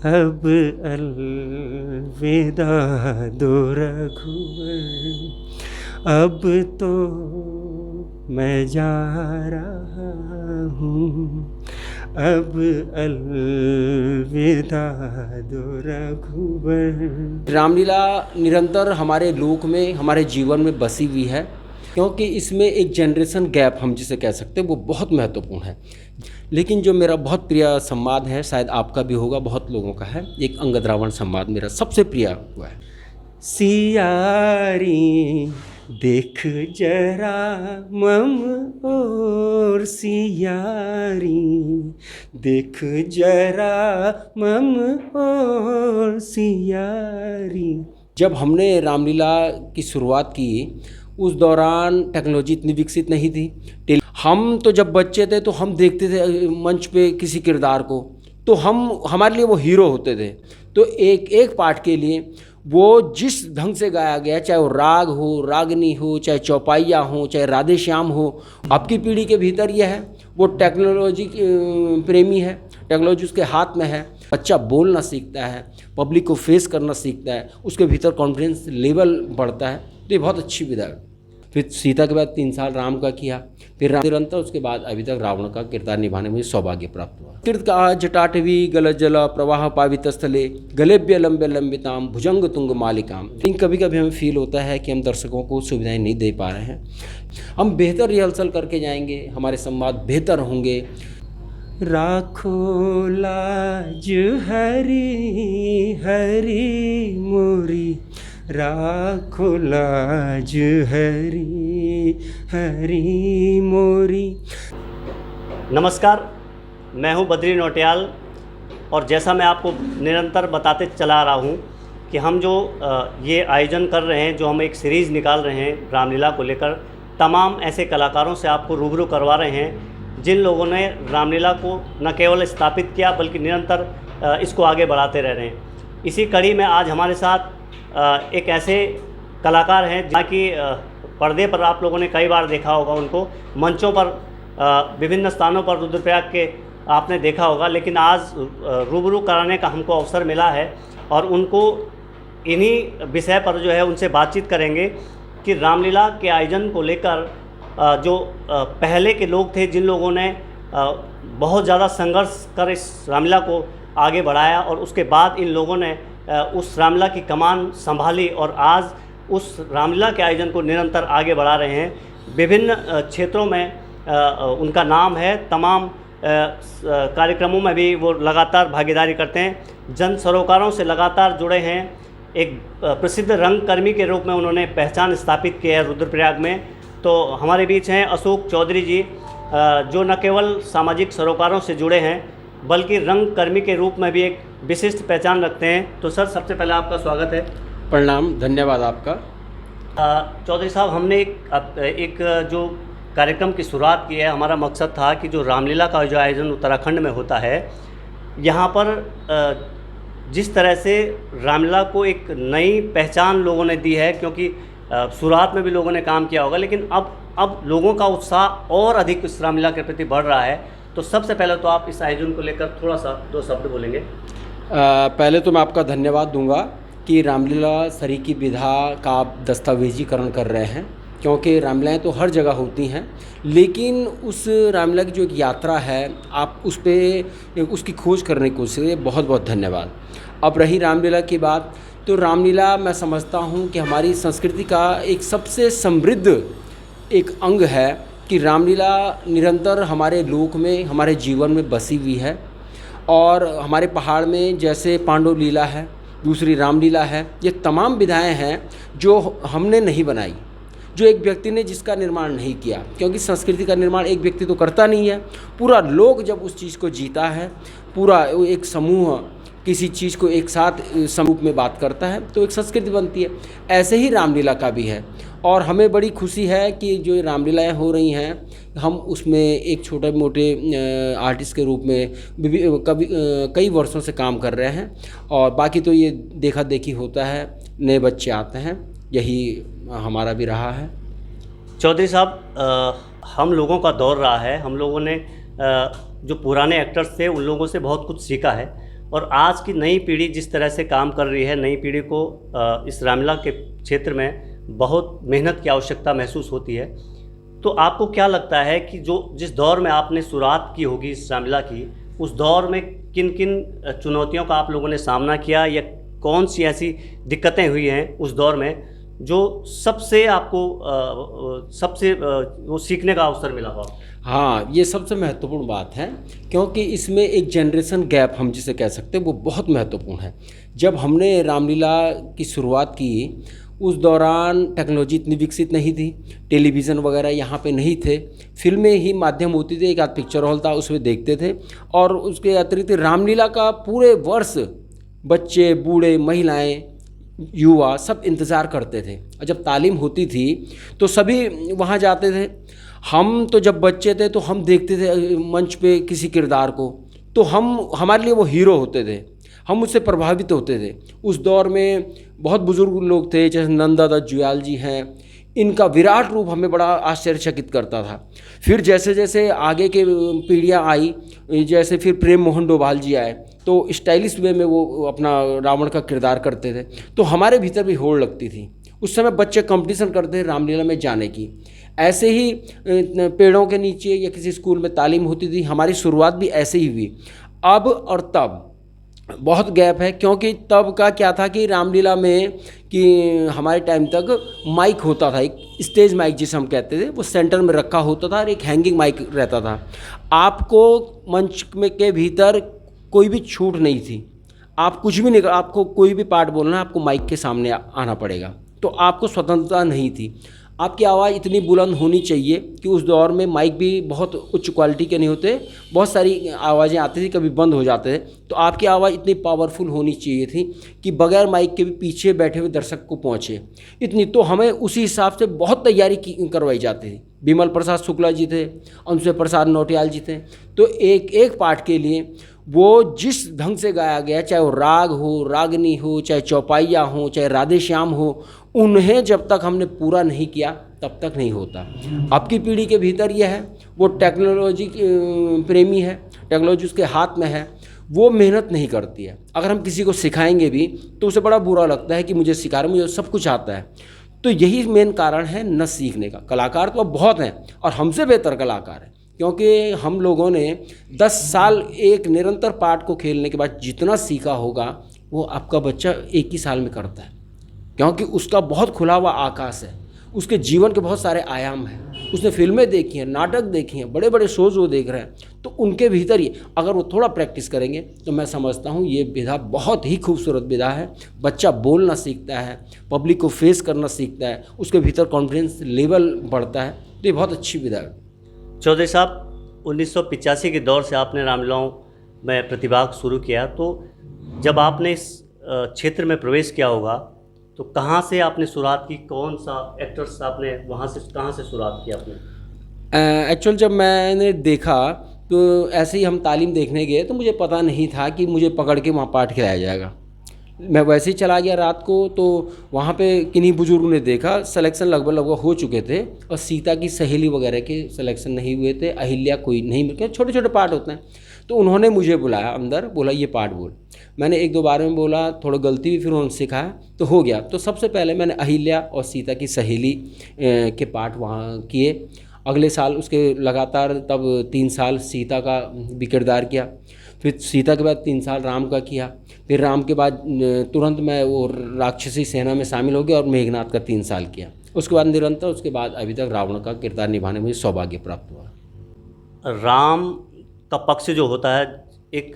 अब अलविदा दो रघुवर, अब तो मैं जा रहा हूँ, अब अलविदा दो रघुवर। रामलीला निरंतर हमारे लोक में, हमारे जीवन में बसी हुई है, क्योंकि इसमें एक जनरेशन गैप हम जिसे कह सकते हैं वो बहुत महत्वपूर्ण है। लेकिन जो मेरा बहुत प्रिय संवाद है, शायद आपका भी होगा, बहुत लोगों का है, एक अंगद रावण संवाद मेरा सबसे प्रिय हुआ है। सियारी देख जरा मम और, सियारी देख जरा मम और, सियारी। जब हमने रामलीला की शुरुआत की उस दौरान टेक्नोलॉजी इतनी विकसित नहीं थी। हम तो जब बच्चे थे तो हम देखते थे मंच पे किसी किरदार को, तो हमारे लिए वो हीरो होते थे। तो एक एक पार्ट के लिए वो जिस ढंग से गाया गया, चाहे वो राग हो, रागनी हो, चाहे चौपाइया हो, चाहे राधे श्याम हो, आपकी पीढ़ी के भीतर यह है। वो टेक्नोलॉजी प्रेमी है, टेक्नोलॉजी उसके हाथ में है। बच्चा बोलना सीखता है, पब्लिक को फेस करना सीखता है, उसके भीतर कॉन्फिडेंस लेवल बढ़ता है। तो ये बहुत अच्छी विधा है। फिर सीता के बाद 3 साल राम का किया, फिर निरंतर उसके बाद अभी तक रावण का किरदार निभाने में सौभाग्य प्राप्त हुआ। कृत का जटाटवी गलजल प्रवाह पावित स्थले गलेभ्य लंबे लंबिताम भुजंग तुंग मालिकाम। लेकिन कभी कभी हमें फील होता है कि हम दर्शकों को सुविधाएं नहीं दे पा रहे हैं। हम बेहतर रिहर्सल करके जाएंगे, हमारे संवाद बेहतर होंगे। राखो लाज हरी हरी मोरी, राखो लाज हरी हरी मोरी। नमस्कार, मैं हूं बद्री नौटियाल, और जैसा मैं आपको निरंतर बताते चला रहा हूं कि हम जो ये आयोजन कर रहे हैं, जो हम एक सीरीज़ निकाल रहे हैं रामलीला को लेकर, तमाम ऐसे कलाकारों से आपको रूबरू करवा रहे हैं जिन लोगों ने रामलीला को न केवल स्थापित किया बल्कि निरंतर इसको आगे बढ़ाते रह रहे हैं। इसी कड़ी में आज हमारे साथ एक ऐसे कलाकार हैं जिनकी पर्दे पर आप लोगों ने कई बार देखा होगा, उनको मंचों पर विभिन्न स्थानों पर रुद्रप्रयाग के आपने देखा होगा, लेकिन आज रूबरू कराने का हमको अवसर मिला है और उनको इन्हीं विषय पर जो है उनसे बातचीत करेंगे कि रामलीला के आयोजन को लेकर जो पहले के लोग थे, जिन लोगों ने बहुत ज़्यादा संघर्ष कर इस रामलीला को आगे बढ़ाया, और उसके बाद इन लोगों ने उस रामलीला की कमान संभाली और आज उस रामलीला के आयोजन को निरंतर आगे बढ़ा रहे हैं। विभिन्न क्षेत्रों में उनका नाम है, तमाम कार्यक्रमों में भी वो लगातार भागीदारी करते हैं, जन सरोकारों से लगातार जुड़े हैं। एक प्रसिद्ध रंगकर्मी के रूप में उन्होंने पहचान स्थापित की है रुद्रप्रयाग में। तो हमारे बीच हैं अशोक चौधरी जी, जो न केवल सामाजिक सरोकारों से जुड़े हैं बल्कि रंगकर्मी के रूप में भी एक विशिष्ट पहचान रखते हैं। तो सर, सबसे पहले आपका स्वागत है। प्रणाम, धन्यवाद आपका। चौधरी साहब, हमने एक जो कार्यक्रम की शुरुआत की है, हमारा मकसद था कि जो रामलीला का जो आयोजन उत्तराखंड में होता है, यहाँ पर जिस तरह से रामलीला को एक नई पहचान लोगों ने दी है, क्योंकि शुरुआत में भी लोगों ने काम किया होगा, लेकिन अब लोगों का उत्साह और अधिक इस रामलीला के प्रति बढ़ रहा है। तो सबसे पहले तो आप इस आयोजन को लेकर थोड़ा सा 2 शब्द बोलेंगे। पहले तो मैं आपका धन्यवाद दूंगा कि रामलीला सरी की विधा का आप दस्तावेजीकरण कर रहे हैं, क्योंकि रामलीलाएँ तो हर जगह होती हैं, लेकिन उस रामलीला की जो एक यात्रा है, आप उस पर उसकी खोज करने की कोशिश, बहुत बहुत धन्यवाद। अब रही रामलीला की बात, तो रामलीला मैं समझता हूँ कि हमारी संस्कृति का एक सबसे समृद्ध एक अंग है कि रामलीला निरंतर हमारे लोक में, हमारे जीवन में बसी हुई है। और हमारे पहाड़ में जैसे पांडव लीला है, दूसरी रामलीला है, ये तमाम विधाएं हैं जो हमने नहीं बनाई, जो एक व्यक्ति ने जिसका निर्माण नहीं किया, क्योंकि संस्कृति का निर्माण एक व्यक्ति तो करता नहीं है, पूरा लोग जब उस चीज़ को जीता है, पूरा एक समूह किसी चीज़ को एक साथ समूह में बात करता है, तो एक संस्कृति बनती है। ऐसे ही रामलीला का भी है, और हमें बड़ी खुशी है कि जो रामलीलाएँ हो रही हैं, हम उसमें एक छोटे मोटे आर्टिस्ट के रूप में कई वर्षों से काम कर रहे हैं। और बाकी तो ये देखा देखी होता है, नए बच्चे आते हैं, यही हमारा भी रहा है। चौधरी साहब, हम लोगों का दौर रहा है, हम लोगों ने जो पुराने एक्टर्स थे उन लोगों से बहुत कुछ सीखा है, और आज की नई पीढ़ी जिस तरह से काम कर रही है, नई पीढ़ी को इस रामलीला के क्षेत्र में बहुत मेहनत की आवश्यकता महसूस होती है। तो आपको क्या लगता है कि जो जिस दौर में आपने शुरुआत की होगी इस रामलीला की, उस दौर में किन किन चुनौतियों का आप लोगों ने सामना किया, या कौन सी ऐसी दिक्कतें हुई हैं उस दौर में जो सबसे आपको वो सीखने का अवसर मिला हो? हाँ, ये सबसे महत्वपूर्ण बात है, क्योंकि इसमें एक जनरेशन गैप हम जिसे कह सकते हैं वो बहुत महत्वपूर्ण है। जब हमने रामलीला की शुरुआत की उस दौरान टेक्नोलॉजी इतनी विकसित नहीं थी, टेलीविज़न वगैरह यहाँ पे नहीं थे, फिल्में ही माध्यम होती थी, एक आध पिक्चर हॉल था उसमें देखते थे, और उसके अतिरिक्त रामलीला का पूरे वर्ष बच्चे, बूढ़े, महिलाएं, युवा सब इंतज़ार करते थे। और जब तालीम होती थी तो सभी वहाँ जाते थे। हम तो जब बच्चे थे तो हम देखते थे मंच पे किसी किरदार को, तो हमारे लिए वो हीरो होते थे, हम उससे प्रभावित होते थे। उस दौर में बहुत बुज़ुर्ग लोग थे, जैसे नंदादत्त जुयाल जी हैं, इनका विराट रूप हमें बड़ा आश्चर्यचकित करता था। फिर जैसे जैसे आगे के पीढ़ियाँ आई, जैसे फिर प्रेम मोहन डोभाल जी आए, तो स्टाइलिश वे में वो अपना रावण का किरदार करते थे, तो हमारे भीतर भी होड़ लगती थी। उस समय बच्चे कंपटीशन करते थे रामलीला में जाने की। ऐसे ही पेड़ों के नीचे या किसी स्कूल में तालीम होती थी, हमारी शुरुआत भी ऐसे ही हुई। अब और तब बहुत गैप है, क्योंकि तब का क्या था कि रामलीला में कि हमारे टाइम तक माइक होता था, एक स्टेज माइक जिसे हम कहते थे, वो सेंटर में रखा होता था और एक हैंगिंग माइक रहता था। आपको मंच में के भीतर कोई भी छूट नहीं थी, आप कुछ भी नहीं, आपको कोई भी पार्ट बोलना है आपको माइक के सामने आना पड़ेगा, तो आपको स्वतंत्रता नहीं थी। आपकी आवाज़ इतनी बुलंद होनी चाहिए कि उस दौर में माइक भी बहुत उच्च क्वालिटी के नहीं होते, बहुत सारी आवाज़ें आती थी, कभी बंद हो जाते थे, तो आपकी आवाज़ इतनी पावरफुल होनी चाहिए थी कि बगैर माइक के भी पीछे बैठे हुए दर्शक को पहुँचे, इतनी। तो हमें उसी हिसाब से बहुत तैयारी करवाई जाती थी। बिमल प्रसाद शुक्ला जी थे, अंशुल प्रसाद नौटियाल जी थे, तो एक एक पार्ट के लिए वो जिस ढंग से गाया गया, चाहे वो राग हो, रागनी हो, चाहे चौपाइया हो, चाहे राधे श्याम हो, उन्हें जब तक हमने पूरा नहीं किया तब तक नहीं होता। आपकी पीढ़ी के भीतर यह है, वो टेक्नोलॉजी प्रेमी है, टेक्नोलॉजी उसके हाथ में है, वो मेहनत नहीं करती है। अगर हम किसी को सिखाएंगे भी तो उसे बड़ा बुरा लगता है कि मुझे सिखा रहे, मुझे सब कुछ आता है। तो यही मेन कारण है न सीखने का। कलाकार तो अब बहुत हैं और हमसे बेहतर कलाकार हैं, क्योंकि हम लोगों ने 10 साल एक निरंतर पाठ को खेलने के बाद जितना सीखा होगा वो आपका बच्चा 1 ही साल में करता है, क्योंकि उसका बहुत खुला हुआ आकाश है, उसके जीवन के बहुत सारे आयाम हैं, उसने फिल्में देखी हैं, नाटक देखी हैं, बड़े बड़े शोज़ वो देख रहे हैं, तो उनके भीतर ही अगर वो थोड़ा प्रैक्टिस करेंगे तो मैं समझता हूँ ये विधा बहुत ही खूबसूरत विधा है। बच्चा बोलना सीखता है, पब्लिक को फेस करना सीखता है, उसके भीतर कॉन्फिडेंस लेवल बढ़ता है, तो ये बहुत अच्छी विधा है। चौधरी साहब, 1985 के दौर से आपने रामलीलाओं में प्रतिभाग शुरू किया, तो जब आपने इस क्षेत्र में प्रवेश किया होगा तो कहाँ से आपने शुरुआत की, कौन सा एक्टर्स आपने वहाँ से कहाँ से शुरुआत की आपने? एक्चुअल जब मैंने देखा तो ऐसे ही हम तालीम देखने गए, तो मुझे पता नहीं था कि मुझे पकड़ के वहाँ पाठ खिलाया जाएगा। मैं वैसे ही चला गया रात को, तो वहाँ पे किन्हीं बुजुर्गों ने देखा, सिलेक्शन लगभग हो चुके थे, और सीता की सहेली वगैरह के सिलेक्शन नहीं हुए थे, अहिल्या कोई नहीं मिल के, छोटे छोटे पार्ट होते हैं। तो उन्होंने मुझे बुलाया अंदर, बोला ये पार्ट बोल। मैंने 1-2 बार में बोला, थोड़ा गलती भी फिर उन्होंने सिखाया तो हो गया। तो सबसे पहले मैंने अहिल्या और सीता की सहेली के पार्ट वहाँ किए। अगले साल उसके लगातार तब 3 साल सीता का भी किरदार किया, फिर सीता के बाद 3 साल राम का किया, फिर राम के बाद तुरंत मैं वो राक्षसी सेना में शामिल हो गया और मेघनाथ का 3 साल किया। उसके बाद निरंतर, उसके बाद अभी तक रावण का किरदार निभाने में मुझे सौभाग्य प्राप्त हुआ। राम का पक्ष जो होता है, एक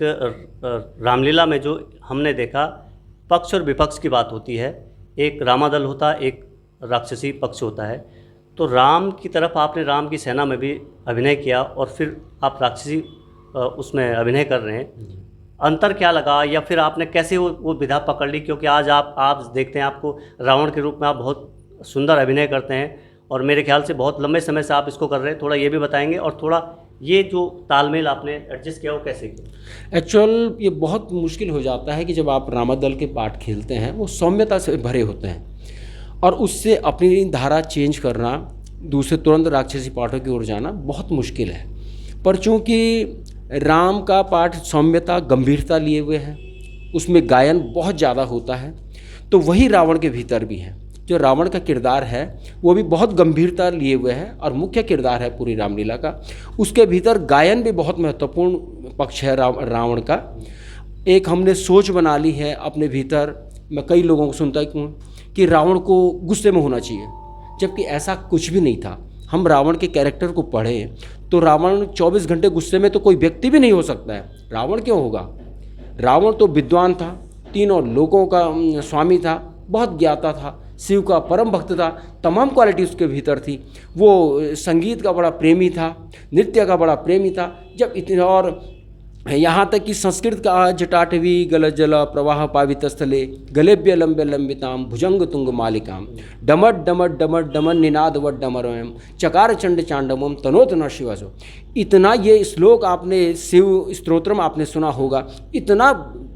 रामलीला में जो हमने देखा, पक्ष और विपक्ष की बात होती है, एक रामादल होता है, एक राक्षसी पक्ष होता है। तो राम की तरफ आपने राम की सेना में भी अभिनय किया और फिर आप राक्षसी उसमें अभिनय कर रहे हैं। अंतर क्या लगा, या फिर आपने कैसे वो विधा पकड़ ली? क्योंकि आज आप देखते हैं, आपको रावण के रूप में आप बहुत सुंदर अभिनय करते हैं और मेरे ख्याल से बहुत लंबे समय से आप इसको कर रहे हैं। थोड़ा ये भी बताएंगे, और थोड़ा ये जो तालमेल आपने एडजस्ट किया वो कैसे किया? एक्चुअल ये बहुत मुश्किल हो जाता है कि जब आप रामादल के पाठ खेलते हैं, वो सौम्यता से भरे होते हैं, और उससे अपनी धारा चेंज करना, दूसरे तुरंत राक्षसी पाठों की ओर जाना बहुत मुश्किल है। पर चूँकि राम का पाठ सौम्यता गंभीरता लिए हुए है, उसमें गायन बहुत ज़्यादा होता है। तो वही रावण के भीतर भी है। जो रावण का किरदार है वो भी बहुत गंभीरता लिए हुए है और मुख्य किरदार है पूरी रामलीला का। उसके भीतर गायन भी बहुत महत्वपूर्ण पक्ष है रावण का। एक हमने सोच बना ली है अपने भीतर, मैं कई लोगों को सुनता हूँ कि रावण को गुस्से में होना चाहिए, जबकि ऐसा कुछ भी नहीं था। हम रावण के कैरेक्टर को पढ़ें तो रावण 24 घंटे गुस्से में तो कोई व्यक्ति भी नहीं हो सकता है। रावण क्यों होगा? रावण तो विद्वान था, तीनों लोकों का स्वामी था, बहुत ज्ञाता था, शिव का परम भक्त था, तमाम क्वालिटी उसके भीतर थी। वो संगीत का बड़ा प्रेमी था, नृत्य का बड़ा प्रेमी था। जब इतने और यहाँ तक कि संस्कृत का जटाटवी गलजल प्रवाह पावितस्थले गलेभ्य लंबे लंबिताम भुजंग तुंग मालिकाम डमट डमट डमट डमन निनाद वट डमरम चकार चंड चांडवम तनोत न शिवसो। इतना ये श्लोक आपने शिव स्तोत्रम आपने सुना होगा। इतना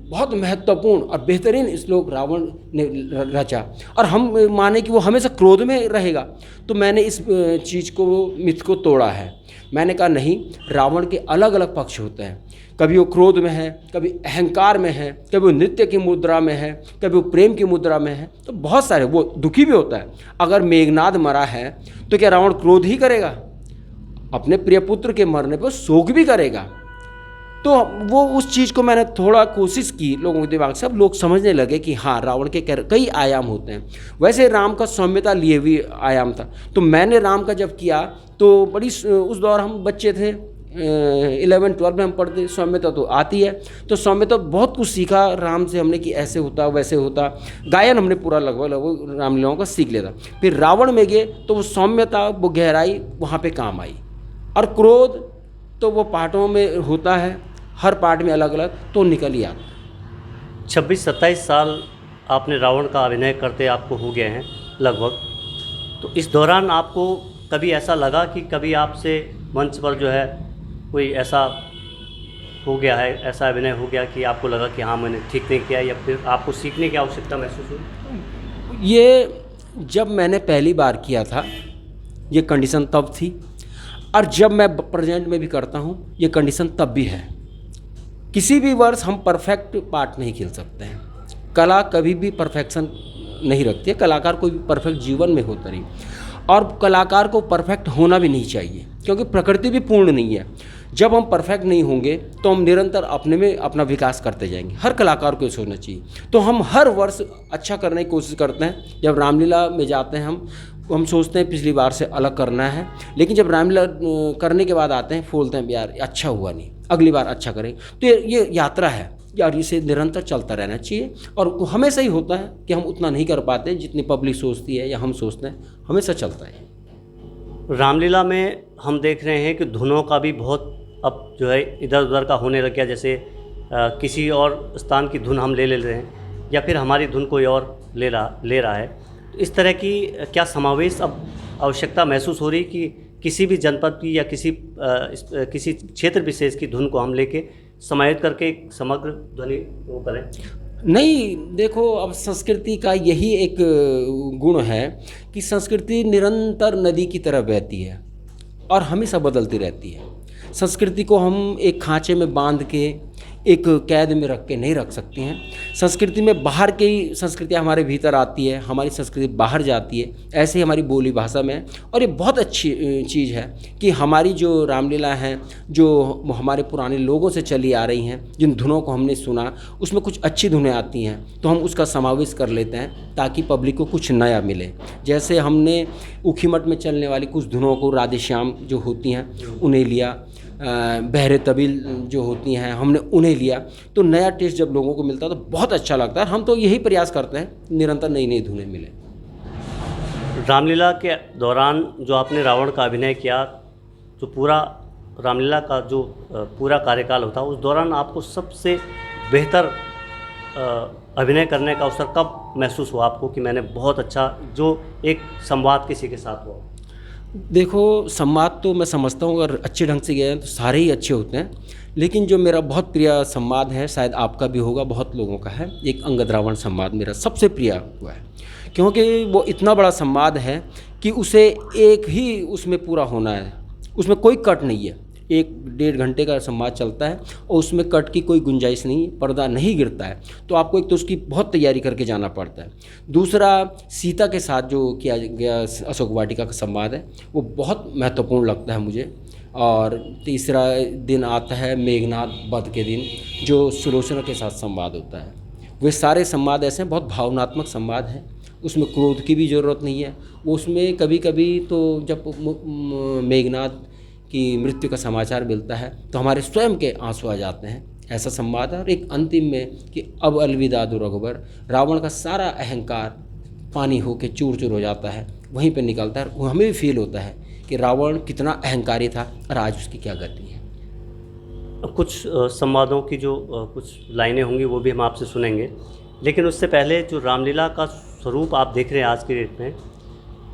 बहुत महत्वपूर्ण और बेहतरीन श्लोक रावण ने रचा, और हम माने कि वो हमेशा क्रोध में रहेगा। तो मैंने इस चीज़ को, मिथ को तोड़ा है। मैंने कहा नहीं, रावण के अलग अलग पक्ष होते हैं। कभी वो क्रोध में है, कभी अहंकार में है, कभी वो नृत्य की मुद्रा में है, कभी वो प्रेम की मुद्रा में है। तो बहुत सारे, वो दुखी भी होता है। अगर मेघनाद मरा है तो क्या रावण क्रोध ही करेगा? अपने प्रिय पुत्र के मरने पर शोक भी करेगा। तो वो उस चीज़ को मैंने थोड़ा कोशिश की लोगों के दिमाग से, अब लोग समझने लगे कि हाँ, रावण के कई आयाम होते हैं। वैसे राम का सौम्यता लिए हुए आयाम था। तो मैंने राम का जब किया तो बड़ी, उस दौर हम बच्चे थे, 11-12 में हम पढ़ते, सौम्यता तो आती है। तो सौम्यता बहुत कुछ सीखा राम से हमने कि ऐसे होता वैसे होता। गायन हमने पूरा लगभग रामलीलाओं का सीख लिया था। फिर रावण में गए तो वो सौम्यता, वो गहराई वहाँ पे काम आई। और क्रोध तो वो पार्टों में होता है, हर पार्ट में अलग अलग, तो निकल ही आता। 26-27 साल आपने रावण का अभिनय करते आपको हो गए हैं लगभग। तो इस दौरान आपको कभी ऐसा लगा कि कभी आपसे मंच पर जो है कोई ऐसा हो गया है, ऐसा अभिनय हो गया कि आपको लगा कि हाँ मैंने ठीक नहीं किया, या फिर आपको सीखने की आवश्यकता महसूस हुई? ये जब मैंने पहली बार किया था ये कंडीशन तब थी, और जब मैं प्रेजेंट में भी करता हूँ ये कंडीशन तब भी है। किसी भी वर्ष हम परफेक्ट पार्ट नहीं खेल सकते हैं। कला कभी भी परफेक्शन नहीं रखती है। कलाकार कोई भी परफेक्ट जीवन में होता नहीं, और कलाकार को परफेक्ट होना भी नहीं चाहिए, क्योंकि प्रकृति भी पूर्ण नहीं है। जब हम परफेक्ट नहीं होंगे तो हम निरंतर अपने में अपना विकास करते जाएंगे। हर कलाकार को ये सोचना चाहिए। तो हम हर वर्ष अच्छा करने की कोशिश करते हैं। जब रामलीला में जाते हैं हम सोचते हैं पिछली बार से अलग करना है, लेकिन जब रामलीला करने के बाद आते हैं बोलते हैं यार अच्छा हुआ नहीं, अगली बार अच्छा करें। तो ये यात्रा है यार, इसे निरंतर चलता रहना चाहिए। और हमेशा ही होता है कि हम उतना नहीं कर पाते जितनी पब्लिक सोचती है या हम सोचते हैं, हमेशा चलता है। रामलीला में हम देख रहे हैं कि धुनों का भी बहुत अब जो है इधर उधर का होने लग गया। जैसे किसी और स्थान की धुन हम ले रहे हैं, या फिर हमारी धुन कोई और ले रहा है। तो इस तरह की क्या समावेश अब आवश्यकता महसूस हो रही कि किसी भी जनपद की या किसी क्षेत्र विशेष की धुन को हम लेके समाहित करके एक समग्र ध्वनि वो करें? नहीं, देखो अब संस्कृति का यही एक गुण है कि संस्कृति निरंतर नदी की तरह बहती है और हमेशा बदलती रहती है। संस्कृति को हम एक खांचे में बांध के एक कैद में रख के नहीं रख सकते हैं। संस्कृति में बाहर की संस्कृतियाँ हमारे भीतर आती है, हमारी संस्कृति बाहर जाती है। ऐसे ही हमारी बोली भाषा में, और ये बहुत अच्छी चीज़ है कि हमारी जो रामलीला हैं जो हमारे पुराने लोगों से चली आ रही हैं, जिन धुनों को हमने सुना उसमें कुछ अच्छी धुनें आती हैं तो हम उसका समावेश कर लेते हैं ताकि पब्लिक को कुछ नया मिले। जैसे हमने ऊखीमठ में चलने वाली कुछ धुनों को, राधे श्याम जो होती हैं उन्हें लिया, बहरे तबील जो होती हैं हमने उन्हें लिया। तो नया टेस्ट जब लोगों को मिलता है तो बहुत अच्छा लगता है। हम तो यही प्रयास करते हैं निरंतर नई नई धुनें मिले। रामलीला के दौरान जो आपने रावण का अभिनय किया, जो पूरा रामलीला का जो पूरा कार्यकाल होता है, उस दौरान आपको सबसे बेहतर अभिनय करने का अवसर कब महसूस हुआ आपको कि मैंने बहुत अच्छा, जो एक संवाद किसी के साथ हुआ? देखो, संवाद तो मैं समझता हूँ अगर अच्छे ढंग से गए तो सारे ही अच्छे होते हैं, लेकिन जो मेरा बहुत प्रिय संवाद है, शायद आपका भी होगा, बहुत लोगों का है, एक अंगद रावण संवाद मेरा सबसे प्रिय हुआ है। क्योंकि वो इतना बड़ा संवाद है कि उसे एक ही उसमें पूरा होना है, उसमें कोई कट नहीं है। 1 डेढ़ घंटे का संवाद चलता है और उसमें कट की कोई गुंजाइश नहीं, पर्दा नहीं गिरता है। तो आपको एक तो उसकी बहुत तैयारी करके जाना पड़ता है। दूसरा, सीता के साथ जो किया गया अशोक वाटिका का संवाद है वो बहुत महत्वपूर्ण लगता है मुझे। और तीसरा दिन आता है मेघनाद वध के दिन, जो सुलोचना के साथ संवाद होता है। वे सारे संवाद ऐसे हैं, बहुत भावनात्मक संवाद हैं, उसमें क्रोध की भी ज़रूरत नहीं है। वो उसमें कभी कभी तो जब मेघनाद की मृत्यु का समाचार मिलता है तो हमारे स्वयं के आंसू आ जाते हैं, ऐसा संवाद है। और एक अंतिम में कि अब अलविदा दो रघुबर, रावण का सारा अहंकार पानी होके चूर चूर हो जाता है, वहीं पे निकलता है। वो हमें भी फील होता है कि रावण कितना अहंकारी था और आज उसकी क्या गति है। कुछ संवादों की जो कुछ लाइनें होंगी वो भी हम आपसे सुनेंगे, लेकिन उससे पहले जो रामलीला का स्वरूप आप देख रहे हैं आज की डेट में,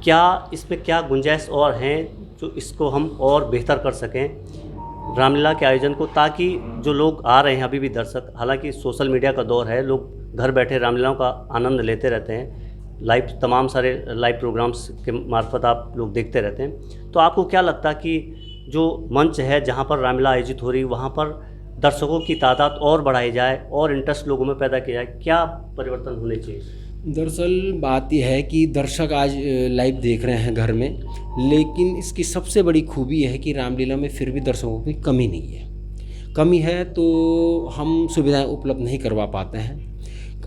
क्या इसमें क्या गुंजाइश और हैं जो इसको हम और बेहतर कर सकें रामलीला के आयोजन को, ताकि जो लोग आ रहे हैं अभी भी दर्शक, हालांकि सोशल मीडिया का दौर है, लोग घर बैठे रामलीलाओं का आनंद लेते रहते हैं, लाइव तमाम सारे लाइव प्रोग्राम्स के मार्फत आप लोग देखते रहते हैं। तो आपको क्या लगता है कि जो मंच है जहाँ पर रामलीला आयोजित हो रही वहाँ पर दर्शकों की तादाद और बढ़ाई जाए और इंटरेस्ट लोगों में पैदा किया जाए, क्या परिवर्तन होने चाहिए? दरअसल बात यह है कि दर्शक आज लाइव देख रहे हैं घर में, लेकिन इसकी सबसे बड़ी खूबी यह है कि रामलीला में फिर भी दर्शकों की कमी नहीं है। कमी है तो हम सुविधाएं उपलब्ध नहीं करवा पाते हैं।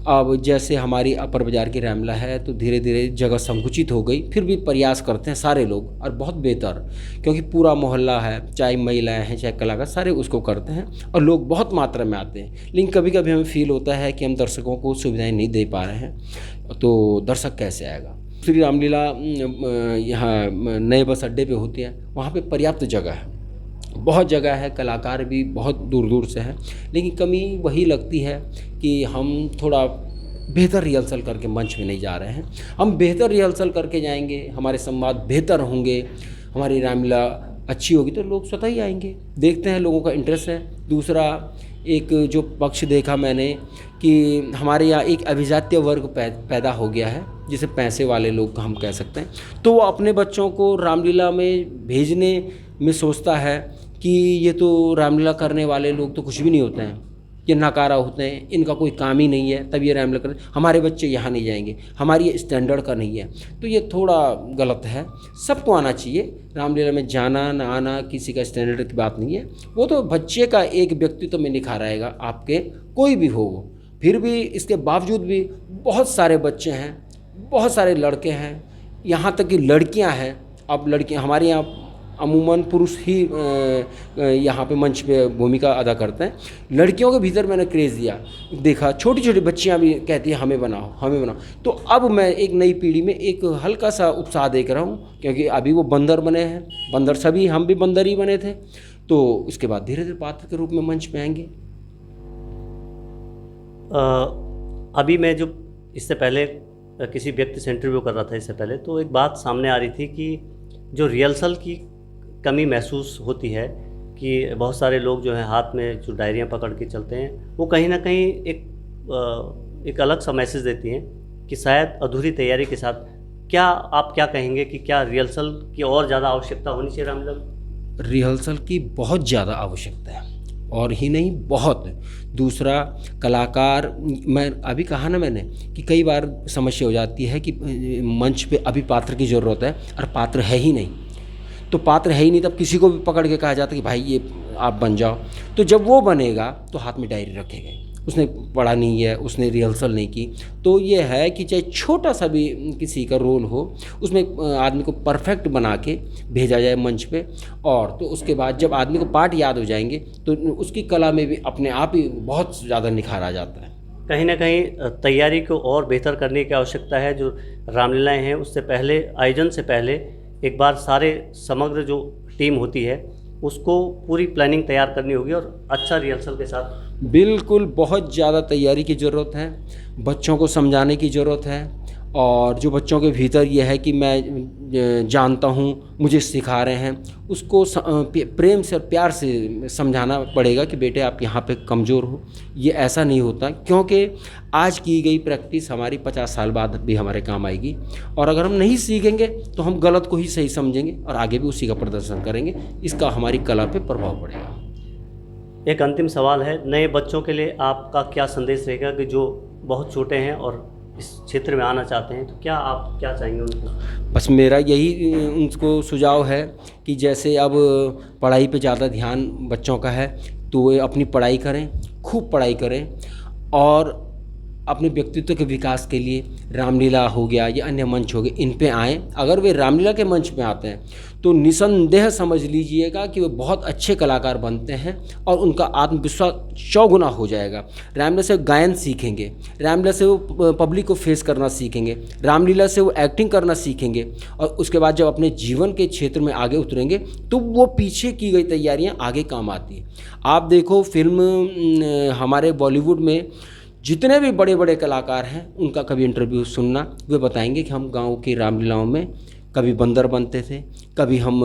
अब जैसे हमारी अपर बाज़ार की रामलीला है तो धीरे धीरे जगह संकुचित हो गई, फिर भी प्रयास करते हैं सारे लोग और बहुत बेहतर, क्योंकि पूरा मोहल्ला है, चाहे महिलाएं हैं चाहे कलाकार, सारे उसको करते हैं और लोग बहुत मात्रा में आते हैं। लेकिन कभी कभी हमें फील होता है कि हम दर्शकों को सुविधाएं नहीं दे पा रहे हैं, तो दर्शक कैसे आएगा। श्री रामलीला यहाँ नए बस अड्डे पे होती है, वहाँ पे पर्याप्त जगह है, बहुत जगह है, कलाकार भी बहुत दूर दूर से हैं, लेकिन कमी वही लगती है कि हम थोड़ा बेहतर रिहर्सल करके मंच में नहीं जा रहे हैं। हम बेहतर रिहर्सल करके जाएंगे, हमारे संवाद बेहतर होंगे, हमारी रामलीला अच्छी होगी तो लोग स्वतः ही आएंगे। देखते हैं, लोगों का इंटरेस्ट है। दूसरा एक जो पक्ष देखा मैंने कि हमारे यहाँ एक अभिजात्य वर्ग पैदा हो गया है, जिसे पैसे वाले लोग हम कह सकते हैं, तो वो अपने बच्चों को रामलीला में भेजने में सोचता है कि ये तो रामलीला करने वाले लोग तो कुछ भी नहीं होते हैं, ये नकारा होते हैं, इनका कोई काम ही नहीं है, तब ये रामलीला करते, हमारे बच्चे यहाँ नहीं जाएंगे, हमारी ये स्टैंडर्ड का नहीं है। तो ये थोड़ा गलत है। सबको आना चाहिए रामलीला में, जाना ना आना किसी का स्टैंडर्ड की बात नहीं है। वो तो बच्चे का एक व्यक्तित्व में निखार आएगा, आपके कोई भी हो वो। फिर भी इसके बावजूद भी बहुत सारे बच्चे हैं, बहुत सारे लड़के हैं, यहाँ तक कि लड़कियाँ हैं। अब लड़कियाँ हमारे यहाँ अमूमन पुरुष ही यहाँ पे मंच पे भूमिका अदा करते हैं, लड़कियों के भीतर मैंने क्रेज़ दिया, देखा छोटी छोटी बच्चियाँ भी कहती हैं हमें बनाओ हमें बनाओ। तो अब मैं एक नई पीढ़ी में एक हल्का सा उत्साह देख रहा हूँ, क्योंकि अभी वो बंदर बने हैं, बंदर सभी, हम भी बंदर ही बने थे, तो उसके बाद धीरे धीरे पात्र के रूप में मंच पे आएंगे। अभी मैं जो इससे पहले किसी व्यक्ति से इंटरव्यू कर रहा था इससे पहले, तो एक बात सामने आ रही थी कि जो रिहर्सल की कमी महसूस होती है कि बहुत सारे लोग जो हैं हाथ में जो डायरियाँ पकड़ के चलते हैं, वो कहीं ना कहीं एक अलग सा मैसेज देती हैं कि शायद अधूरी तैयारी के साथ। क्या आप क्या कहेंगे कि क्या रिहर्सल की और ज़्यादा आवश्यकता होनी चाहिए रामलीला में? रिहर्सल की बहुत ज़्यादा आवश्यकता है, और ही नहीं बहुत। दूसरा, कलाकार, मैं अभी कहा ना मैंने कि कई बार समस्या हो जाती है कि मंच पे अभी पात्र की ज़रूरत है और पात्र है ही नहीं, तो पात्र है ही नहीं, तब किसी को भी पकड़ के कहा जाता है कि भाई ये आप बन जाओ। तो जब वो बनेगा तो हाथ में डायरी रखेगा, उसने पढ़ा नहीं है, उसने रिहर्सल नहीं की। तो ये है कि चाहे छोटा सा भी किसी का रोल हो, उसमें आदमी को परफेक्ट बना के भेजा जाए मंच पे, और तो उसके बाद जब आदमी को पार्ट याद हो जाएंगे तो उसकी कला में भी अपने आप ही बहुत ज़्यादा निखार आ जाता है। कहीं ना कहीं तैयारी को और बेहतर करने की आवश्यकता है। जो रामलीलाएँ हैं उससे पहले, आयोजन से पहले एक बार सारे समग्र जो टीम होती है उसको पूरी प्लानिंग तैयार करनी होगी और अच्छा रिहर्सल के साथ। बिल्कुल, बहुत ज़्यादा तैयारी की ज़रूरत है, बच्चों को समझाने की ज़रूरत है, और जो बच्चों के भीतर ये है कि मैं जानता हूँ, मुझे सिखा रहे हैं, उसको प्रेम से और प्यार से समझाना पड़ेगा कि बेटे आप यहाँ पे कमज़ोर हो, ये ऐसा नहीं होता। क्योंकि आज की गई प्रैक्टिस हमारी 50 साल बाद भी हमारे काम आएगी, और अगर हम नहीं सीखेंगे तो हम गलत को ही सही समझेंगे और आगे भी उसी का प्रदर्शन करेंगे, इसका हमारी कला पे प्रभाव पड़ेगा। एक अंतिम सवाल है, नए बच्चों के लिए आपका क्या संदेश रहेगा कि जो बहुत छोटे हैं और इस क्षेत्र में आना चाहते हैं, तो आप क्या चाहेंगे उनको? बस मेरा यही उनको सुझाव है कि जैसे अब पढ़ाई पे ज़्यादा ध्यान बच्चों का है, तो वे अपनी पढ़ाई करें, खूब पढ़ाई करें, और अपने व्यक्तित्व के विकास के लिए रामलीला हो गया या अन्य मंच हो गए, इन पे आएँ। अगर वे रामलीला के मंच पे आते हैं तो निसंदेह समझ लीजिएगा कि वे बहुत अच्छे कलाकार बनते हैं और उनका आत्मविश्वास 100 गुना हो जाएगा। रामलीला से गायन सीखेंगे, रामलीला से वो पब्लिक को फेस करना सीखेंगे, रामलीला से वो एक्टिंग करना सीखेंगे, और उसके बाद जब अपने जीवन के क्षेत्र में आगे उतरेंगे तो वो पीछे की गई तैयारियाँ आगे काम आती हैं। आप देखो फिल्म हमारे बॉलीवुड में जितने भी बड़े बड़े कलाकार हैं, उनका कभी इंटरव्यू सुनना, वे बताएंगे कि हम गांव की रामलीलाओं में कभी बंदर बनते थे, कभी हम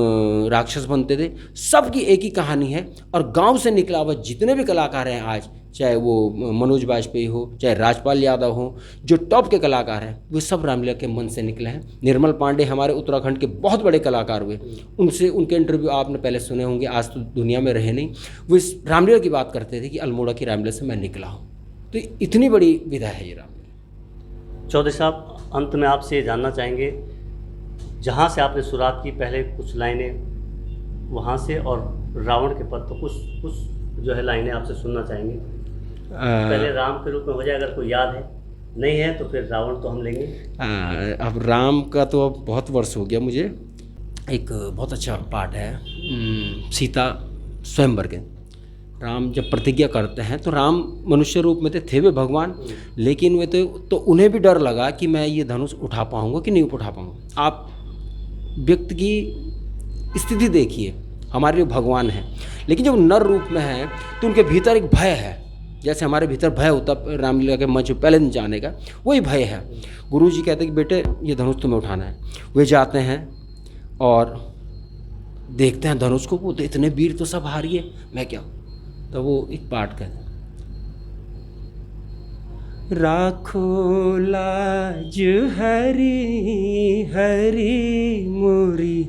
राक्षस बनते थे। सबकी एक ही कहानी है, और गांव से निकला हुआ जितने भी कलाकार हैं आज, चाहे वो मनोज बाजपेयी हो, चाहे राजपाल यादव हो, जो टॉप के कलाकार हैं, वे सब रामलीला के मन से निकले हैं। निर्मल पांडे हमारे उत्तराखंड के बहुत बड़े कलाकार हुए, उनके इंटरव्यू आपने पहले सुने होंगे, आज तो दुनिया में रहे नहीं। वो इस रामलीला की बात करते थे कि अल्मोड़ा की रामलीला से मैं निकला हूँ। तो इतनी बड़ी विधा है ये रामलीला। चौधरी साहब, अंत में आपसे ये जानना चाहेंगे, जहाँ से आपने शुरुआत की, पहले कुछ लाइनें वहाँ से, और रावण के पद, तो कुछ जो है लाइनें आपसे सुनना चाहेंगे। पहले राम के रूप में हो जाए, अगर कोई याद है, नहीं है तो फिर रावण तो हम लेंगे। अब राम का तो अब बहुत वर्ष हो गया मुझे। एक बहुत अच्छा पाठ है सीता स्वयंवर के। राम जब प्रतिज्ञा करते हैं तो राम मनुष्य रूप में थे वे भगवान, लेकिन वे तो उन्हें भी डर लगा कि मैं ये धनुष उठा पाऊँगा कि नहीं उठा पाऊँगा। आप व्यक्ति की स्थिति देखिए, हमारे लिए भगवान है, लेकिन जब नर रूप में है तो उनके भीतर एक भय है। जैसे हमारे भीतर भय होता रामलीला के मंच पहले दिन जाने का, वही भय है। गुरुजी कहते हैं कि बेटे ये धनुष तुम्हें उठाना है। वे जाते हैं और देखते हैं धनुष को, वो तो इतने वीर तो सब हारी है, मैं क्या। तो वो एक पाठ कहते हैं, राखो लाज हरी हरी मोरी,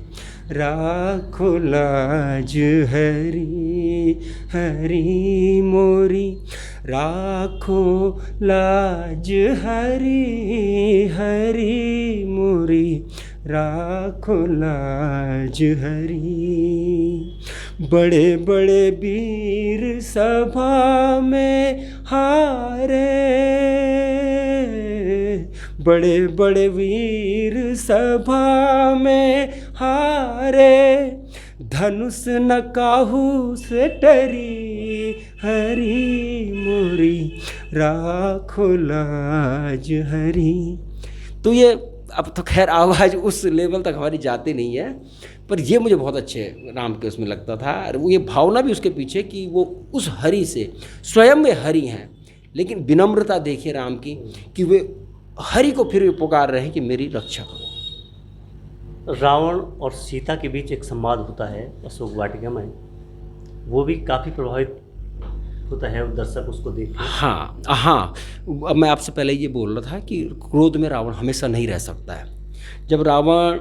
राखो लाज हरी हरी मोरी, राखो लाज हरी हरी मोरी, राखो लाज हरी। बड़े बड़े वीर सभा में हारे, बड़े बड़े वीर सभा में हारे, धनुष न काहू से डरी हरी मोरी, राखो लाज हरी। तो ये अब तो खैर आवाज़ उस लेवल तक हमारी जाती नहीं है, पर ये मुझे बहुत अच्छे राम के उसमें लगता था। और वो ये भावना भी उसके पीछे कि वो उस हरि से स्वयं वे हरि हैं, लेकिन विनम्रता देखिए राम की कि वे हरि को फिर पुकार रहे हैं कि मेरी रक्षा करो। रावण और सीता के बीच एक संवाद होता है अशोक वाटिका में, वो भी काफ़ी प्रभावित होता है दर्शक उसको देख के। हाँ, अब मैं आपसे पहले ये बोल रहा था कि क्रोध में रावण हमेशा नहीं रह सकता है। जब रावण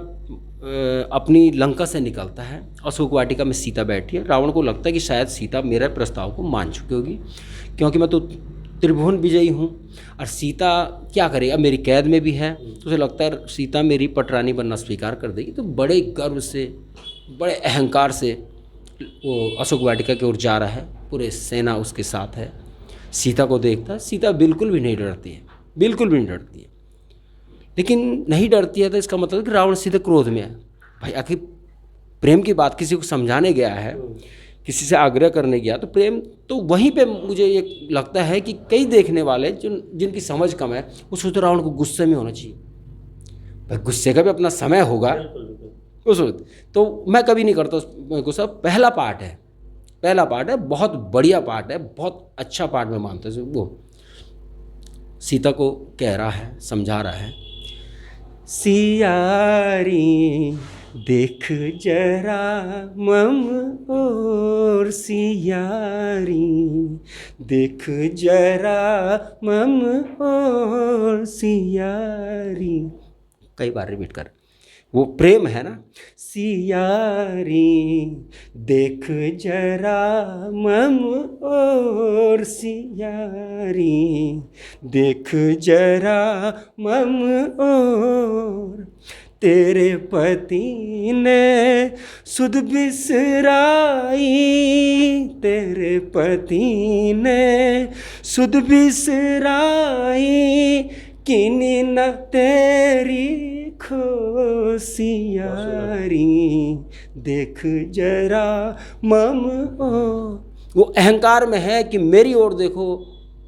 अपनी लंका से निकलता है, अशोक वाटिका में सीता बैठी है, रावण को लगता है कि शायद सीता मेरे प्रस्ताव को मान चुकी होगी, क्योंकि मैं तो त्रिभुवन विजयी हूँ, और सीता क्या करे, अब मेरी कैद में भी है, तो उसे लगता है सीता मेरी पटरानी बनना स्वीकार कर देगी। तो बड़े गर्व से, बड़े अहंकार से वो अशोक वाटिका की ओर जा रहा है, पूरे सेना उसके साथ है। सीता को देखता है, सीता बिल्कुल भी नहीं डरती है, बिल्कुल भी नहीं डरती है। लेकिन नहीं डरती है तो इसका मतलब कि रावण सीधे क्रोध में है। भाई आखिर प्रेम की बात किसी को समझाने गया है, किसी से आग्रह करने गया, तो प्रेम तो वहीं पे मुझे ये लगता है कि कई देखने वाले जिनकी समझ कम है वो सोचते रावण को गुस्से में होना चाहिए। भाई गुस्से का भी अपना समय होगा उस वक्त, तो मैं कभी नहीं करता गुस्सा। पहला पार्ट है, बहुत बढ़िया पार्ट है, बहुत अच्छा पार्ट मैं मानता हूँ। वो सीता को कह रहा है, समझा रहा है सियारी देख जरा मम और सियारी देख जरा मम और सियारी। कई बार रिपीट कर, वो प्रेम है ना। सियारी देख जरा मम और सियारी देख जरा मम और। तेरे पति ने सुध बिसराई, तेरे पति ने सुध बिसराई, किनी न तेरी खोसियारी देख जरा मम ओ। वो अहंकार में है कि मेरी ओर देखो,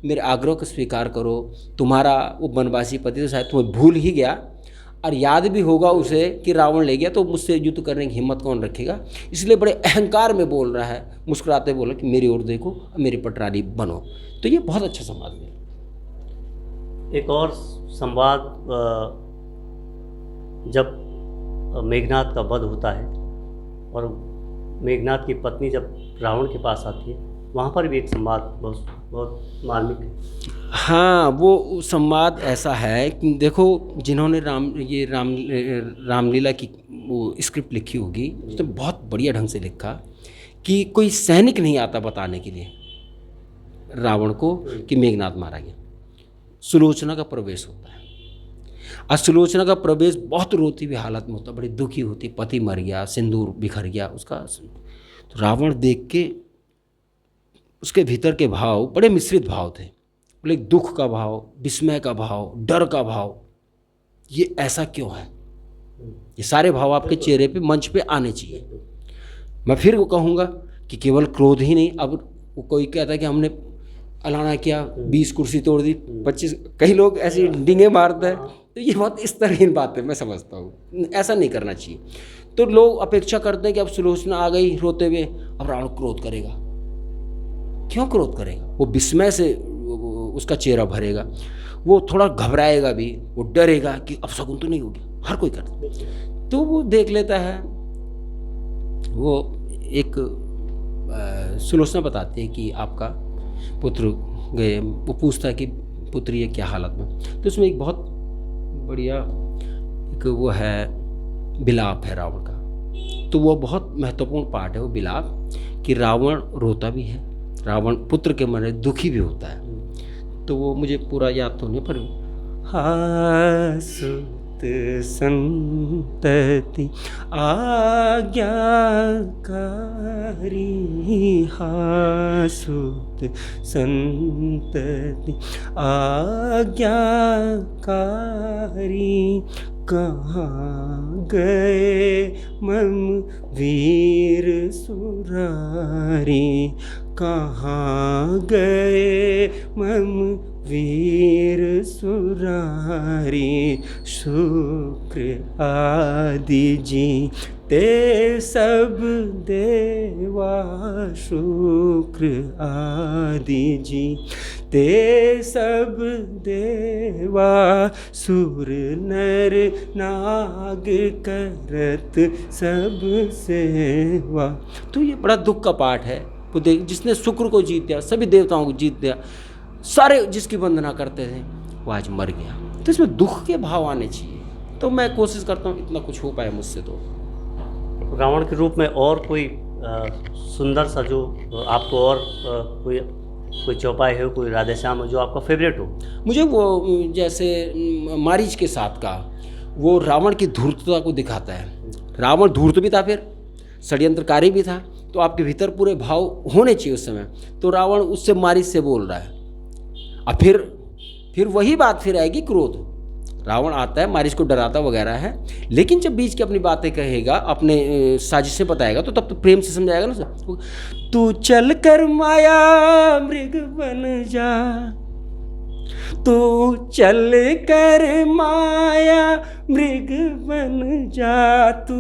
मेरे आग्रह को स्वीकार करो। तुम्हारा वो वनवासी पति तो शायद तुम्हें भूल ही गया और याद भी होगा उसे कि रावण ले गया, तो मुझसे युद्ध करने की हिम्मत कौन रखेगा। इसलिए बड़े अहंकार में बोल रहा है, मुस्कुराते बोला कि मेरी ओर देखो, मेरी पटरानी बनो। तो ये बहुत अच्छा संवाद है। एक और संवाद, जब मेघनाद का वध होता है और मेघनाद की पत्नी जब रावण के पास आती है, वहाँ पर भी एक संवाद बहुत बहुत मार्मिक है। हाँ, वो संवाद ऐसा है कि देखो, जिन्होंने रामलीला की वो स्क्रिप्ट लिखी होगी, उसने बहुत बढ़िया ढंग से लिखा कि कोई सैनिक नहीं आता बताने के लिए रावण को कि मेघनाद मारा गया। सुलोचना का प्रवेश होता है और सुलोचना का प्रवेश बहुत रोती हुई हालत में होता, बड़ी दुखी होती, पति मर गया, सिंदूर बिखर गया उसका। तो रावण देख के उसके भीतर के भाव बड़े मिश्रित भाव थे, बोले दुख का भाव, विस्मय का भाव, डर का भाव। ये ऐसा क्यों है? ये सारे भाव आपके चेहरे पे, मंच पे आने चाहिए। मैं फिर वो कहूँगा कि केवल क्रोध ही नहीं। अब वो कोई कहता है कि हमने अलाना किया, 20 कुर्सी तोड़ दी, 25, कई लोग ऐसी डिंगे मारते हैं। तो ये बहुत स्तरहीन बात है, मैं समझता हूँ, ऐसा नहीं करना चाहिए। तो लोग अपेक्षा करते हैं कि अब सुलोचना आ गई रोते हुए, अब रावण क्रोध करेगा। क्यों क्रोध करेगा? वो विस्मय से उसका चेहरा भरेगा, वो थोड़ा घबराएगा भी, वो डरेगा कि अब शकुन तो नहीं हो गया, हर कोई करता। तो वो देख लेता है। वो एक सुलोचना बताती है कि आपका पुत्र गए, वो पूछता है कि पुत्री है क्या हालत में। तो उसमें एक बहुत बढ़िया एक वो है विलाप है रावण का। तो वो बहुत महत्वपूर्ण पार्ट है वो विलाप, कि रावण रोता भी है, रावण पुत्र के मन में दुखी भी होता है। तो वो मुझे पूरा याद तो नहीं, पर हासुत संतति आज्ञाकारी, हासुत संतति आज्ञाकारी, कहाँ गए मम वीर सुरारी, कहाँ गए मम वीर सुरारी। शुक्र आदि जी ते सब देवा, शुक्र आदि जी ते सब देवा, सुर नर नाग करत सब सेवा। तो ये बड़ा दुख का पाठ है। वो देख, जिसने शुक्र को जीत दिया, सभी देवताओं को जीत दिया, सारे जिसकी वंदना करते थे, वो आज मर गया। तो इसमें दुख के भाव आने चाहिए। तो मैं कोशिश करता हूँ इतना कुछ हो पाए मुझसे। तो रावण के रूप में और कोई सुंदर सा जो आपको, और कोई चौपाई हो, कोई राधेश्याम हो जो आपका फेवरेट हो? मुझे वो जैसे मारीच के साथ का वो रावण की धूर्तता को दिखाता है। रावण धूर्त भी था, फिर षड्यंत्रकारी भी था। तो आपके भीतर पूरे भाव होने चाहिए उस समय। तो रावण उससे मारीच से बोल रहा है, और फिर वही बात फिर आएगी क्रोध। रावण आता है, मारीच को डराता वगैरह है, लेकिन जब बीच की अपनी बातें कहेगा, अपने साजिशें बताएगा, तो तब तो प्रेम से समझाएगा ना। तू चल कर माया मृग बन जा, तू चल कर माया मृग बन जा, तू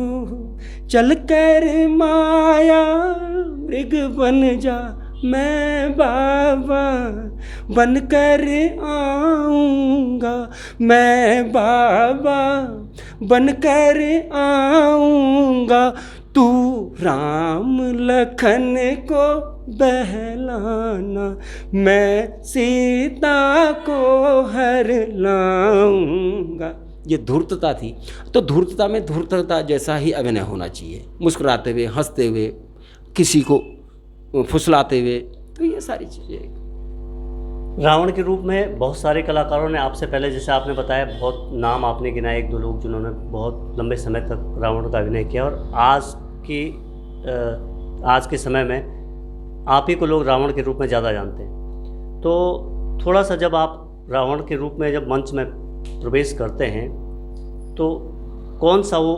चल कर माया मृग बन जा, मैं बाबा बनकर आऊँगा, मैं बाबा बनकर आऊँगा, तू राम लखन को बहलाना, मैं सीता को हर लाऊंगा। ये धूर्तता थी। तो धूर्तता में धूर्तता जैसा ही अभिनय होना चाहिए, मुस्कुराते हुए, हंसते हुए, किसी को फुसलाते हुए, तो ये सारी चीज़ें। रावण के रूप में बहुत सारे कलाकारों ने आपसे पहले, जैसे आपने बताया, बहुत नाम आपने गिनाए, एक दो लोग जिन्होंने बहुत लंबे समय तक रावण का अभिनय किया, और आज के समय में आप ही को लोग रावण के रूप में ज़्यादा जानते हैं। तो थोड़ा सा जब आप रावण के रूप में जब मंच में प्रवेश करते हैं, तो कौन सा वो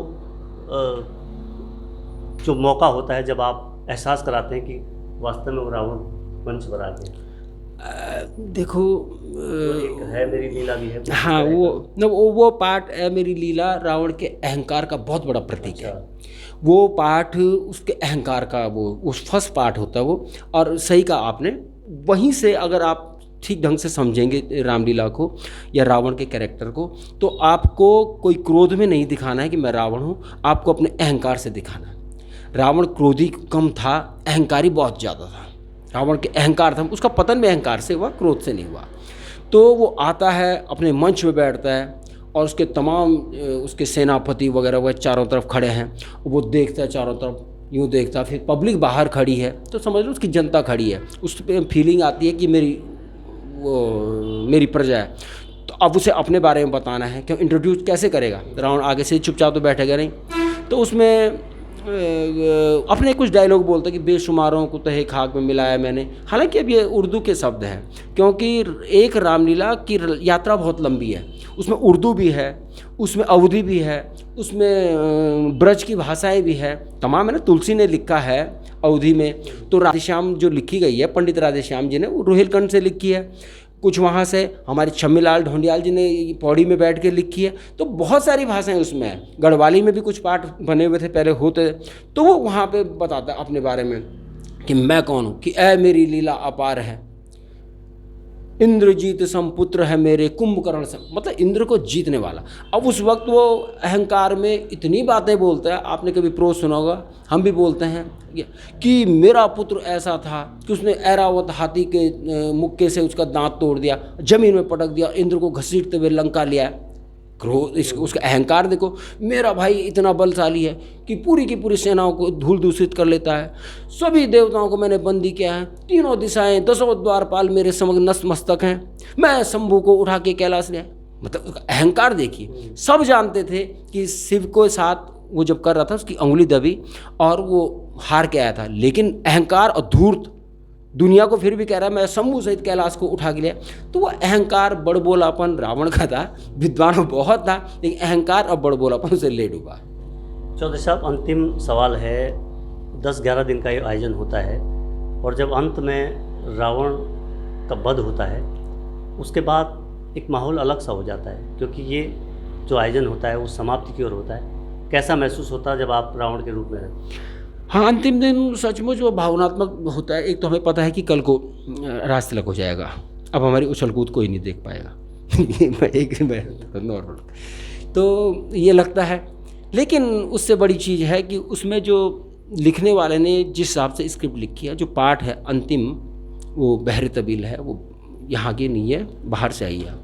जो मौका होता है जब आप एहसास कराते हैं कि वास्तव में वो रावण मंच पर आ गए? देखो, एक है मेरी लीला भी है। हाँ, वो पार्ट है मेरी लीला रावण के अहंकार का बहुत बड़ा प्रतीक है। वो पार्ट उसके अहंकार का वो फर्स्ट पार्ट होता है वो। और सही कहा आपने, वहीं से अगर आप ठीक ढंग से समझेंगे रामलीला को या रावण के कैरेक्टर को, तो आपको कोई क्रोध में नहीं दिखाना है कि मैं रावण हूँ, आपको अपने अहंकार से दिखाना है। रावण क्रोधी कम था, अहंकारी बहुत ज़्यादा था। रावण के अहंकार था, उसका पतन भी अहंकार से हुआ, क्रोध से नहीं हुआ। तो वो आता है, अपने मंच में बैठता है, और उसके तमाम उसके सेनापति वगैरह वह चारों तरफ खड़े हैं, वो देखता है चारों तरफ, यूँ देखता, फिर पब्लिक बाहर खड़ी है, तो समझ लो उसकी जनता खड़ी है, उस पर फीलिंग आती है कि मेरी प्रजा है। तो अब उसे अपने बारे में बताना है, क्यों इंट्रोड्यूस कैसे करेगा? रावण आगे से चुपचाप तो बैठेगा नहीं, तो उसमें अपने कुछ डायलॉग बोलता है कि बेशुमारों को तहे खाक में मिलाया मैंने। हालांकि अब ये उर्दू के शब्द हैं, क्योंकि एक रामलीला की यात्रा बहुत लंबी है, उसमें उर्दू भी है, उसमें अवधी भी है, उसमें ब्रज की भाषाएं भी है, तमाम है ना। तुलसी ने लिखा है अवधी में, तो राधेश्याम जो लिखी गई है, पंडित राधेश्याम जी ने, वो रोहिलखंड से लिखी है। कुछ वहाँ से हमारे छम्मीलाल ढोंडियाल जी ने पौड़ी में बैठ के लिखी है। तो बहुत सारी भाषाएं उसमें हैं। गढ़वाली में भी कुछ पाठ बने हुए थे पहले होते, तो वो वहाँ पे बताता है अपने बारे में कि मैं कौन हूँ, कि ऐ मेरी लीला अपार है, इंद्रजीत समपुत्र है मेरे, कुंभकर्ण से, मतलब इंद्र को जीतने वाला। अब उस वक्त वो अहंकार में इतनी बातें बोलता है, आपने कभी प्रोज सुना होगा, हम भी बोलते हैं कि मेरा पुत्र ऐसा था कि उसने ऐरावत हाथी के मुक्के से उसका दांत तोड़ दिया, जमीन में पटक दिया, इंद्र को घसीटते हुए लंका लिया। क्रोध, उसका अहंकार देखो, मेरा भाई इतना बलशाली है कि पूरी की पूरी सेनाओं को धूल दूषित कर लेता है, सभी देवताओं को मैंने बंदी किया है, तीनों दिशाएं, 10 द्वारपाल मेरे समग्र नतमस्तक हैं, मैं शंभू को उठा के कैलाश ले। मतलब उसका अहंकार देखिए। सब जानते थे कि शिव को साथ वो जब कर रहा था उसकी अंगुली दबी और वो हार के आया था, लेकिन अहंकार और धूर्त दुनिया को फिर भी कह रहा है मैं शंभू सहित कैलाश को उठा के लिया। तो वो अहंकार, बड़बोलापन रावण का था। विद्वान बहुत था, लेकिन अहंकार और बड़बोलापन से ले डूबा। चौधरी साहब, अंतिम सवाल है, 10-11 दिन का ये आयोजन होता है, और जब अंत में रावण का वध होता है, उसके बाद एक माहौल अलग सा हो जाता है, क्योंकि ये जो आयोजन होता है वो समाप्ति की ओर होता है। कैसा महसूस होता है जब आप रावण के रूप में रहते? हाँ, अंतिम दिन सचमुच वो भावनात्मक होता है। एक तो हमें पता है कि कल को राज तिलक हो जाएगा, अब हमारी उछल कूद कोई नहीं देख पाएगा नॉर्मल, तो ये लगता है। लेकिन उससे बड़ी चीज़ है कि उसमें जो लिखने वाले ने जिस हिसाब से स्क्रिप्ट लिखी है, जो पार्ट है अंतिम, वो बहरे तबील है, वो यहाँ की नहीं है, बाहर से आई है आप,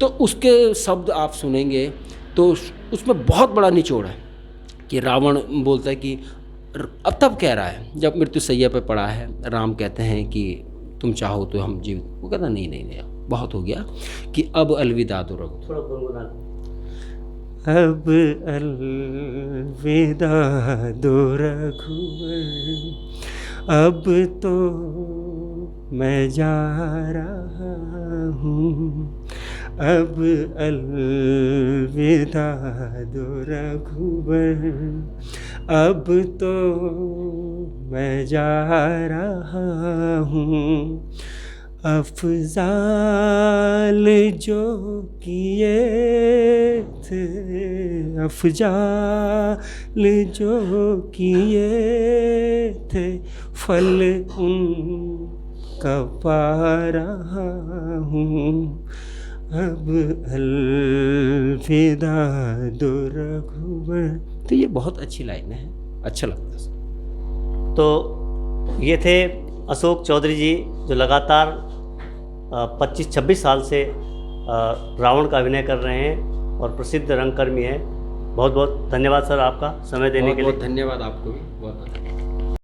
तो उसके शब्द आप सुनेंगे तो उसमें बहुत बड़ा निचोड़ है कि रावण बोलता है कि अब तब कह रहा है जब मृत्यु सैया पे पड़ा है, राम कहते हैं कि तुम चाहो तो हम जीवित, वो कहता नहीं बहुत हो गया, कि अब अलविदा दो रघु, थोड़ा गुनगुना। अब अलविदा दो रघुवर, अब तो मैं जा रहा हूँ, अब अलविदा दो रघुवर, अब तो मैं जा रहा हूँ, अफ़ज़ाल जो किए थे, अफ़ज़ाल जो किए थे, फल उनका पा रहा हूँ, अब अलविदा दो रघुवर। तो ये बहुत अच्छी लाइन है, अच्छा लगता है। तो ये थे अशोक चौधरी जी, जो लगातार 25-26 साल से रावण का अभिनय कर रहे हैं और प्रसिद्ध रंगकर्मी हैं। बहुत बहुत धन्यवाद सर आपका समय देने के लिए। बहुत धन्यवाद आपको भी, बहुत